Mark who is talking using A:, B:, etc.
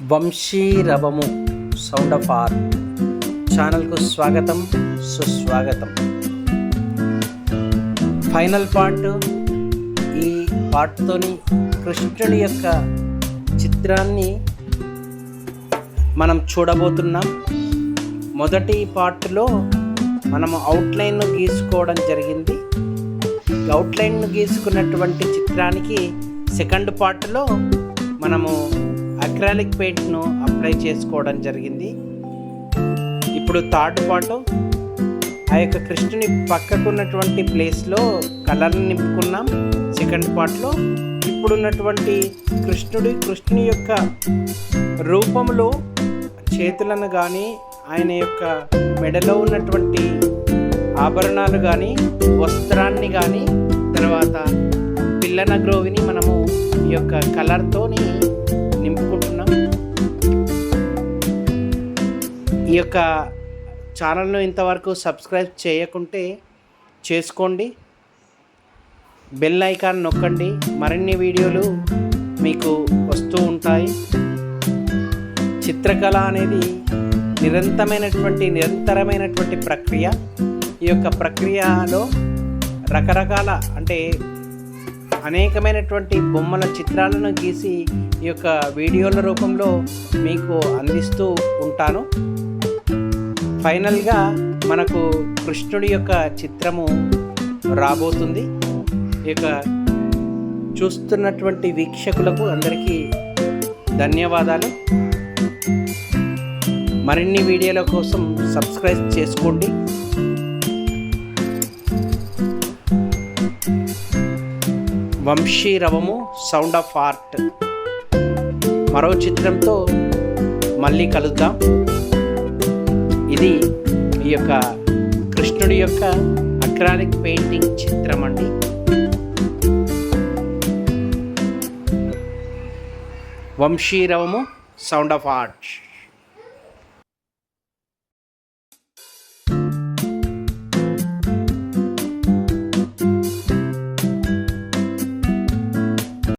A: వంశీరవము sound of art ఛానల్కు స్వాగతం, సుస్వాగతం. Final part. ఈ పార్ట్తోని కృష్ణుడి యొక్క చిత్రాన్ని మనం చూడబోతున్నాం. మొదటి పార్ట్లో మనము అవుట్లైన్ను గీసుకోవడం జరిగింది. అవుట్లైన్ను గీసుకున్నటువంటి చిత్రానికి సెకండ్ పార్ట్లో మనము అక్రాలిక్ పెయింట్ను అప్లై చేసుకోవడం జరిగింది. ఇప్పుడు థర్డ్ పార్ట్, ఆ యొక్క కృష్ణుని పక్కకున్నటువంటి ప్లేస్లో కలర్ని నింపుకున్నాం. సెకండ్ పార్ట్లో ఇప్పుడున్నటువంటి కృష్ణుని యొక్క రూపంలో చేతులను కానీ, ఆయన యొక్క మెడలో ఉన్నటువంటి ఆభరణాలు కానీ, వస్త్రాన్ని కానీ, తర్వాత పిల్లన గ్రోవిని మనము ఈ యొక్క కలర్తోని నింపుకుంటున్నాం. ఈ యొక్క ఛానల్ను ఇంతవరకు సబ్స్క్రైబ్ చేయకుంటే చేసుకోండి, బెల్ ఐకాన్ నొక్కండి. మరిన్ని వీడియోలు మీకు వస్తూ ఉంటాయి. చిత్రకళ అనేది నిరంతరమైనటువంటి ప్రక్రియ. ఈ యొక్క ప్రక్రియలో రకరకాల అనేకమైనటువంటి బొమ్మల చిత్రాలను గీసి ఈ యొక్క వీడియోల రూపంలో మీకు అందిస్తూ ఉంటాను. ఫైనల్గా మనకు కృష్ణుడి యొక్క చిత్రము రాబోతుంది. ఈ యొక్క చూస్తున్నటువంటి వీక్షకులకు అందరికీ ధన్యవాదాలు. మరిన్ని వీడియోల కోసం సబ్స్క్రైబ్ చేసుకోండి. వంశీరవము సౌండ్ ఆఫ్ ఆర్ట్ మరో చిత్రంతో మళ్ళీ కలుద్దాం. ఇది ఈ యొక్క కృష్ణుడి యొక్క అక్రాలిక్ పెయింటింగ్ చిత్రం అండి. వంశీరవము సౌండ్ ఆఫ్ ఆర్ట్.